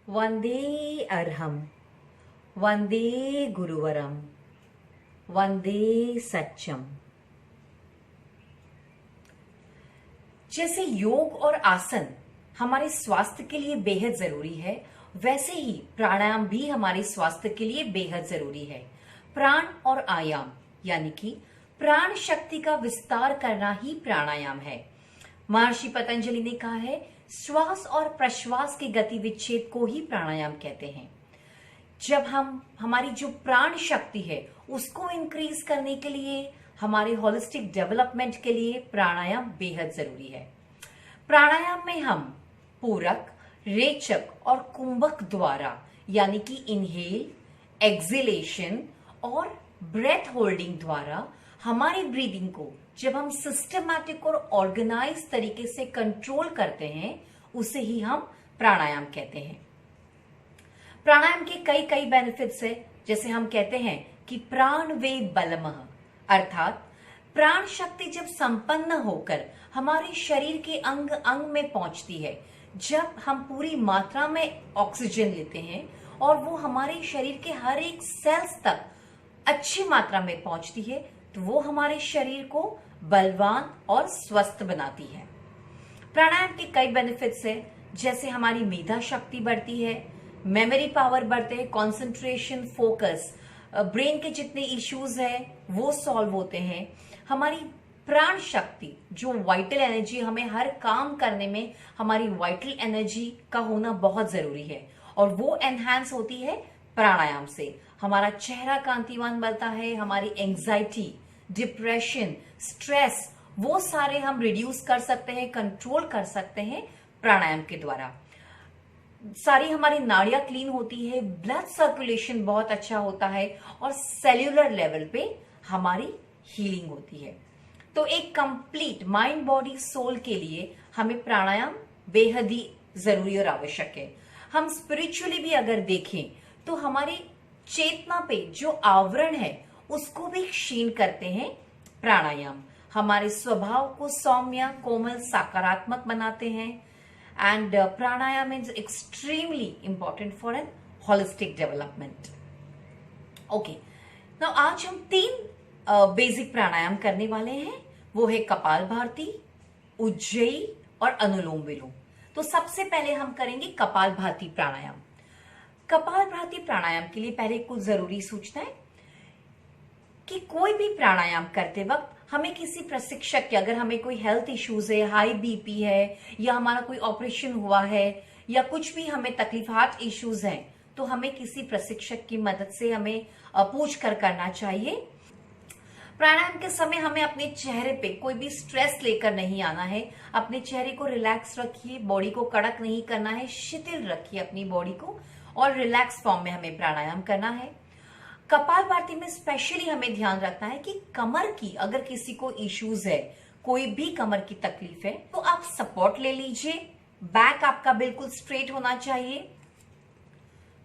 वंदे अर्हम वंदे गुरुवरम वंदे सच्चम। जैसे योग और आसन हमारे स्वास्थ्य के लिए बेहद जरूरी है, वैसे ही प्राणायाम भी हमारे स्वास्थ्य के लिए बेहद जरूरी है। प्राण और आयाम यानी कि प्राण शक्ति का विस्तार करना ही प्राणायाम है। महर्षि पतंजलि ने कहा है, श्वास और प्रश्वास के गति विच्छेद को ही प्राणायाम कहते हैं। जब हमारी जो प्राण शक्ति है उसको इंक्रीज करने के लिए, हमारे होलिस्टिक डेवलपमेंट के लिए प्राणायाम बेहद जरूरी है। प्राणायाम में हम पूरक, रेचक और कुंभक द्वारा यानी कि इनहेल, एक्सहेलेशन और ब्रेथ होल्डिंग द्वारा हमारी ब्रीदिंग को जब हम सिस्टमैटिक और ऑर्गेनाइज तरीके से कंट्रोल करते हैं, उसे ही हम प्राणायाम कहते हैं। प्राणायाम के कई कई बेनिफिट्स है। जैसे हम कहते हैं कि प्राण वे बलमः, अर्थात प्राण शक्ति जब संपन्न होकर हमारे शरीर के अंग अंग में पहुंचती है, जब हम पूरी मात्रा में ऑक्सीजन लेते हैं और वो हमारे शरीर के हर एक सेल्स तक अच्छी मात्रा में पहुंचती है, तो वो हमारे शरीर को बलवान और स्वस्थ बनाती है। प्राणायाम के कई बेनिफिट्स है। जैसे हमारी मेधा शक्ति बढ़ती है, मेमोरी पावर बढ़ते हैं, कंसंट्रेशन, फोकस, ब्रेन के जितने इश्यूज है वो सॉल्व होते हैं। हमारी प्राण शक्ति जो वाइटल एनर्जी, हमें हर काम करने में हमारी वाइटल एनर्जी का होना बहुत जरूरी है और वो एनहांस होती है प्राणायाम से। हमारा चेहरा कांतिवान बनता है, हमारी एंजाइटी, डिप्रेशन, स्ट्रेस, वो सारे हम रिड्यूस कर सकते हैं, कंट्रोल कर सकते हैं प्राणायाम के द्वारा। सारी हमारी नाड़ियां क्लीन होती है, ब्लड सर्कुलेशन बहुत अच्छा होता है और सेल्यूलर लेवल पे हमारी हीलिंग होती है। तो एक कंप्लीट माइंड, बॉडी, सोल के लिए हमें प्राणायाम बेहद ही जरूरी और आवश्यक है। हम स्पिरिचुअली भी अगर देखें तो हमारी चेतना पे जो आवरण है उसको भी क्षीण करते हैं प्राणायाम। हमारे स्वभाव को सौम्य, कोमल, सकारात्मक बनाते हैं। And pranayama is extremely important for an holistic development. Okay, now आज हम 3 बेसिक प्राणायाम करने वाले हैं। वो है कपालभाति, उज्जयी और अनुलोम विलोम। तो सबसे पहले हम करेंगे कपालभाति प्राणायाम। कपालभाति प्राणायाम के लिए पहले कुछ जरूरी सूचनाएं कि कोई भी प्राणायाम करते वक्त हमें किसी प्रशिक्षक के, अगर हमें कोई हेल्थ इश्यूज है, हाई बीपी है या हमारा कोई ऑपरेशन हुआ है या कुछ भी हमें तकलीफ, हार्ट इश्यूज हैं, तो हमें किसी प्रशिक्षक की मदद से हमें पूछ कर करना चाहिए। प्राणायाम के समय हमें अपने चेहरे पे कोई भी स्ट्रेस लेकर नहीं आना है। अपने चेहरे को रिलैक्स रखिए, बॉडी को कड़क नहीं करना है, शिथिल रखिए अपनी बॉडी को और रिलैक्स फॉर्म में हमें प्राणायाम करना है। कपालभाति में स्पेशली हमें ध्यान रखना है कि कमर की अगर किसी को इश्यूज है, कोई भी कमर की तकलीफ है, तो आप सपोर्ट ले लीजिए। बैक आपका बिल्कुल स्ट्रेट होना चाहिए।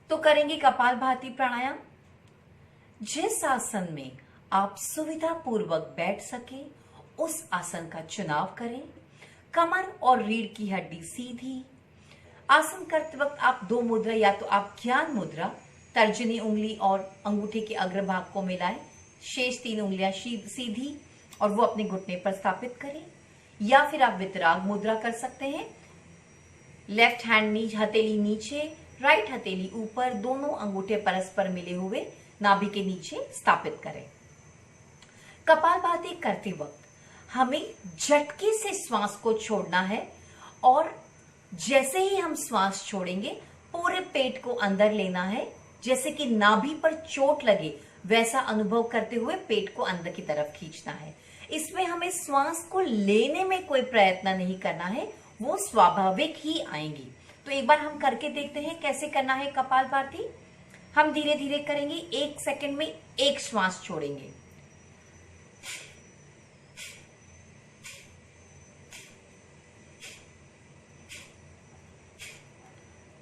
तो करेंगे कपालभाति प्राणायाम। जिस आसन में आप सुविधा पूर्वक बैठ सके उस आसन का चुनाव करें। कमर और रीढ़ की हड्डी सीधी। आसन करते वक्त आप 2 मुद्रा, या तो आप ज्ञान मुद्रा, तर्जनी उंगली और अंगूठे के अग्रभाग को मिलाएं, शेष 3 उंगलियां सीधी और वो अपने घुटने पर स्थापित करें। या फिर आप वितराग मुद्रा कर सकते हैं। लेफ्ट हैंड हथेली नीचे, राइट हथेली ऊपर, दोनों अंगूठे परस्पर मिले हुए नाभि के नीचे स्थापित करें। कपालभाति करते वक्त हमें झटके से श्वास को छोड़ना है और जैसे ही हम श्वास छोड़ेंगे पूरे पेट को अंदर लेना है, जैसे कि नाभि पर चोट लगे वैसा अनुभव करते हुए पेट को अंदर की तरफ खींचना है। इसमें हमें श्वास को लेने में कोई प्रयत्न नहीं करना है, वो स्वाभाविक ही आएंगी। तो एक बार हम करके देखते हैं कैसे करना है कपालभाति। हम धीरे धीरे करेंगे, 1 सेकंड में 1 श्वास छोड़ेंगे।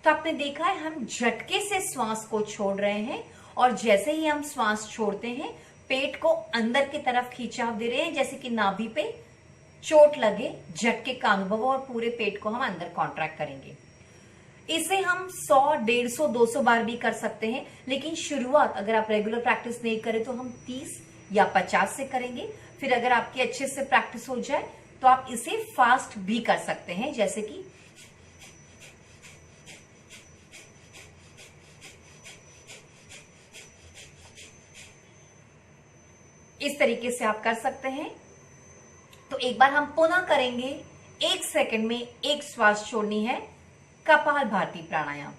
तो आपने देखा है हम झटके से श्वास को छोड़ रहे हैं और जैसे ही हम श्वास छोड़ते हैं पेट को अंदर की तरफ खिंचाव दे रहे हैं, जैसे कि नाभि पे चोट लगे, झटके का अनुभव और पूरे पेट को हम अंदर कॉन्ट्रैक्ट करेंगे। इसे हम 100, 150, 200 बार भी कर सकते हैं, लेकिन शुरुआत अगर आप रेगुलर प्रैक्टिस नहीं करें तो हम 30 या 50 से करेंगे। फिर अगर आपकी अच्छे से प्रैक्टिस हो जाए तो आप इसे फास्ट भी कर सकते हैं, जैसे कि इस तरीके से आप कर सकते हैं। तो एक बार हम पुनः करेंगे। 1 सेकंड में एक श्वास छोड़नी है, कपालभाति प्राणायाम।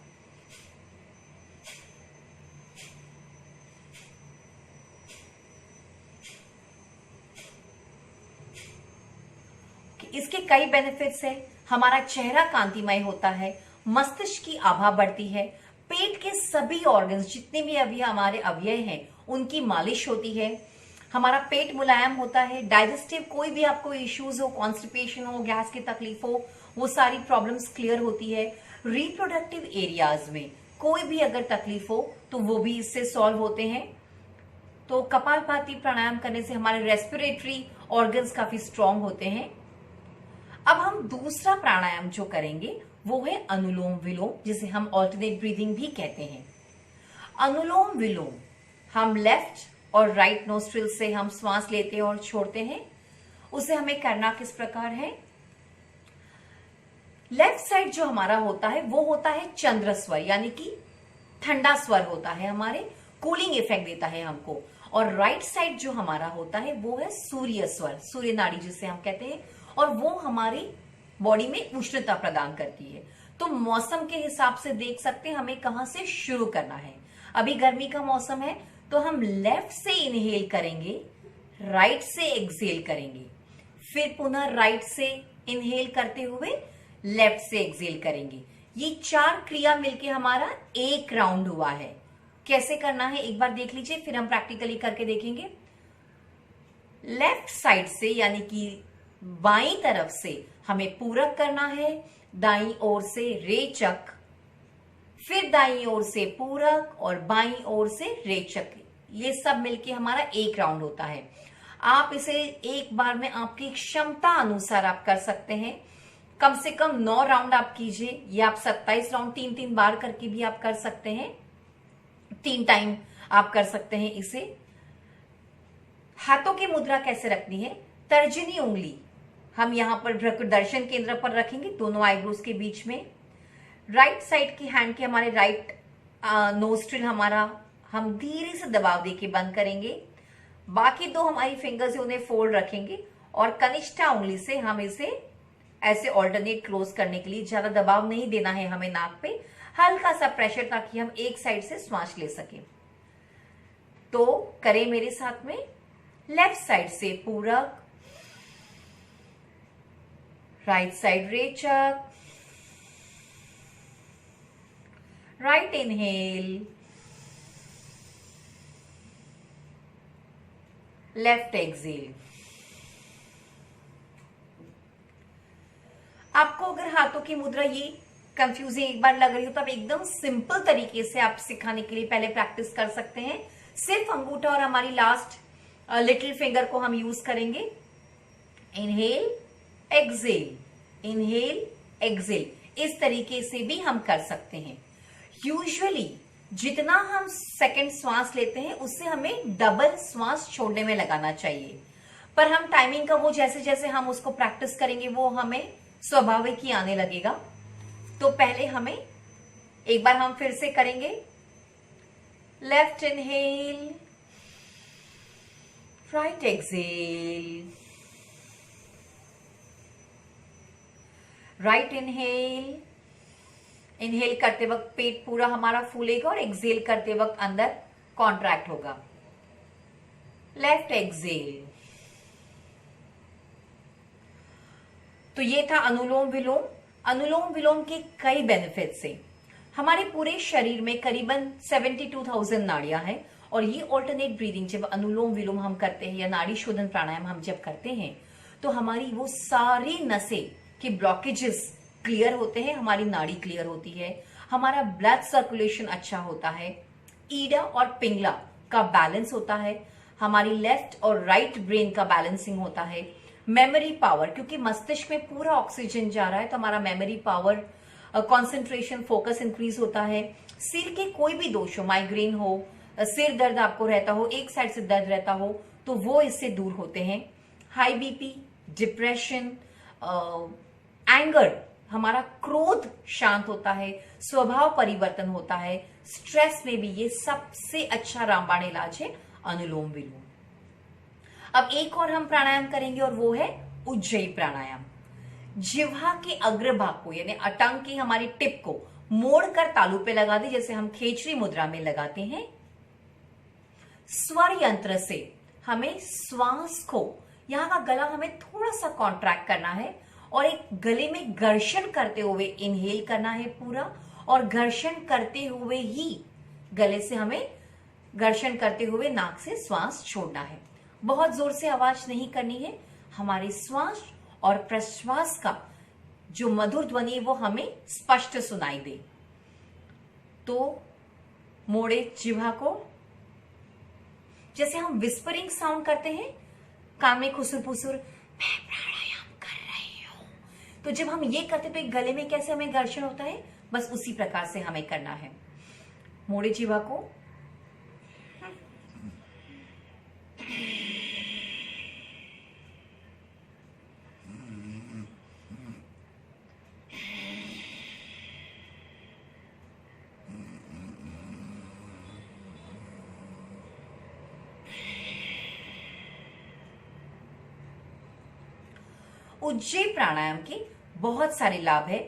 इसके कई बेनिफिट्स है। हमारा चेहरा कांतिमय होता है, मस्तिष्क की आभा बढ़ती है, पेट के सभी ऑर्गन्स जितने भी अभी हमारे अवयव हैं उनकी मालिश होती है, हमारा पेट मुलायम होता है, डाइजेस्टिव कोई भी आपको इश्यूज हो, कॉन्स्टिपेशन हो, गैस की तकलीफ हो, वो सारी प्रॉब्लम्स क्लियर होती है। रिप्रोडक्टिव एरियाज में कोई भी अगर तकलीफ हो तो वो भी इससे सॉल्व होते हैं। तो कपालभाति प्राणायाम करने से हमारे रेस्पिरेटरी ऑर्गन्स काफी स्ट्रांग होते हैं। अब हम दूसरा प्राणायाम जो करेंगे वो है अनुलोम विलोम, जिसे हम ऑल्टरनेट ब्रीदिंग भी कहते हैं। अनुलोम विलोम हम लेफ्ट और राइट नोस्ट्रिल से हम श्वास लेते हैं और छोड़ते हैं। उसे हमें करना किस प्रकार है? लेफ्ट साइड जो हमारा होता है वो होता है चंद्र स्वर, यानी कि ठंडा स्वर होता है, हमारे कूलिंग इफेक्ट देता है हमको। और राइट साइड जो हमारा होता है वो है सूर्य स्वर, सूर्य नाड़ी जिसे हम कहते हैं, और वो हमारी बॉडी में उष्णता प्रदान करती है। तो मौसम के हिसाब से देख सकते हैं हमें कहां से शुरू करना है। अभी गर्मी का मौसम है तो हम लेफ्ट से इनहेल करेंगे, राइट से एक्सहेल करेंगे, फिर पुनः राइट से इनहेल करते हुए लेफ्ट से एक्सहेल करेंगे। ये 4 क्रिया मिलके हमारा एक राउंड हुआ है। कैसे करना है एक बार देख लीजिए, फिर हम प्रैक्टिकली करके देखेंगे। लेफ्ट साइड से यानी कि बाईं तरफ से हमें पूरक करना है, दाईं ओर से रेचक, फिर दाईं ओर से पूरक और बाईं ओर से रेचक। ये सब मिलके हमारा एक राउंड होता है। आप इसे एक बार में आपकी क्षमता अनुसार आप कर सकते हैं। कम से कम 9 राउंड आप कीजिए, या आप 27 राउंड 3-3 बार करके भी आप कर सकते हैं। 3 टाइम आप कर सकते हैं इसे। हाथों की मुद्रा कैसे रखनी है? तर्जनी उंगली हम यहां पर दर्शन केंद्र पर रखेंगे, दोनों आईब्रोज के बीच में। राइट साइड की हैंड के हमारे राइट नोस्ट्रिल हमारा हम धीरे से दबाव देके बंद करेंगे। बाकी 2 हमारी फिंगर्स है उन्हें फोल्ड रखेंगे और कनिष्ठा उंगली से हम इसे ऐसे ऑल्टरनेट क्लोज करने के लिए, ज्यादा दबाव नहीं देना है हमें नाक पे, हल्का सा प्रेशर ताकि हम एक साइड से श्वास ले सकें। तो करें मेरे साथ में। लेफ्ट साइड से पूरक, राइट साइड रेचक, राइट इनहेल, लेफ्ट एक्सहेल। आपको अगर हाथों की मुद्रा ये कंफ्यूजिंग एक बार लग रही हो तो आप एकदम सिंपल तरीके से आप सिखाने के लिए पहले प्रैक्टिस कर सकते हैं। सिर्फ अंगूठा और हमारी लास्ट लिटिल फिंगर को हम यूज करेंगे। इनहेल एक्सहेल, इनहेल एक्सहेल, इस तरीके से भी हम कर सकते हैं। यूजुअली जितना हम सेकंड श्वास लेते हैं उससे हमें डबल श्वास छोड़ने में लगाना चाहिए, पर हम टाइमिंग का वो जैसे जैसे हम उसको प्रैक्टिस करेंगे वो हमें स्वाभाविक ही आने लगेगा। तो पहले हमें एक बार हम फिर से करेंगे। Left inhale, right exhale, right inhale. Inhale करते वक्त पेट पूरा हमारा फूलेगा और एक्सहेल करते वक्त अंदर कॉन्ट्रैक्ट होगा। Left exhale. तो ये था अनुलोम विलोम। अनुलोम विलोम के कई बेनिफिट्स हैं। हमारे पूरे शरीर में करीबन 72,000 नाड़ियां हैं, और ये ऑल्टरनेट ब्रीदिंग जब अनुलोम विलोम हम करते हैं या नाड़ी शोधन प्राणायाम हम जब करते हैं तो हमारी वो सारी नसें के ब्लॉकेजेस क्लियर होते हैं, हमारी नाड़ी क्लियर होती है, हमारा ब्लड सर्कुलेशन अच्छा होता है, ईडा और पिंगला का बैलेंस होता है, हमारी लेफ्ट और राइट ब्रेन का बैलेंसिंग होता है, मेमोरी पावर, क्योंकि मस्तिष्क में पूरा ऑक्सीजन जा रहा है तो हमारा memory power concentration, focus increase होता है। सिर के कोई भी दोष हो, माइग्रेन हो, सिर दर्द आपको रहता हो, एक साइड से दर्द रहता हो, तो वो इससे दूर होते हैं। हाई बीपी, डिप्रेशन, एंगर, हमारा क्रोध शांत होता है, स्वभाव परिवर्तन होता है। स्ट्रेस में भी ये सबसे अच्छा रामबाण इलाज है अनुलोम विलोम। अब एक और हम प्राणायाम करेंगे और वो है उज्जयी प्राणायाम। जिह्वा के अग्रभाग को यानी अटंग की हमारी टिप को मोड़कर तालू पे लगा दे, जैसे हम खेचरी मुद्रा में लगाते हैं। स्वर यंत्र से हमें श्वास को, यहां का गला हमें थोड़ा सा कॉन्ट्रैक्ट करना है और एक गले में घर्षण करते हुए इनहेल करना है पूरा, और घर्षण करते हुए ही गले से हमें घर्षण करते हुए नाक से श्वास छोड़ना है। बहुत जोर से आवाज नहीं करनी है, हमारे श्वास और प्रश्वास का जो मधुर ध्वनि है वो हमें स्पष्ट सुनाई दे। तो मोड़े जिह्वा को, जैसे हम विस्परिंग साउंड करते हैं, कान में खुसुर फुसुर, मैं प्राणायाम कर रही हूं, तो जब हम ये करते तो गले में कैसे हमें घर्षण होता है, बस उसी प्रकार से हमें करना है। मोड़े जिह्वा को, उज्जयी प्राणायाम के बहुत सारे लाभ है।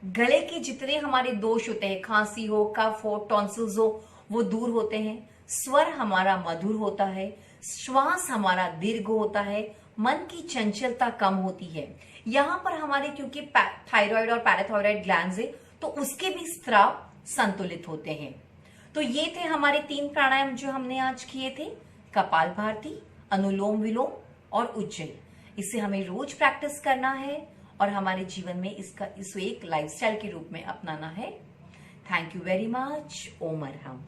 गले के जितने हमारे दोष होते हैं, खांसी हो, कफ हो, टॉन्सिल्स हो, वो दूर होते हैं। स्वर हमारा मधुर होता है, श्वास हमारा दीर्घ होता है, मन की चंचलता कम होती है। यहां पर हमारे क्योंकि थायराइड और पैराथायराइड ग्लैंड्स है, तो उसके भी स्राव संतुलित होते हैं। तो ये थे हमारे 3 प्राणायाम जो हमने आज किए थे, कपालभाति, अनुलोम विलोम और उज्जयी। इसे हमें रोज प्रैक्टिस करना है और हमारे जीवन में इसको एक लाइफस्टाइल के रूप में अपनाना है। Thank you very much. Om Arham.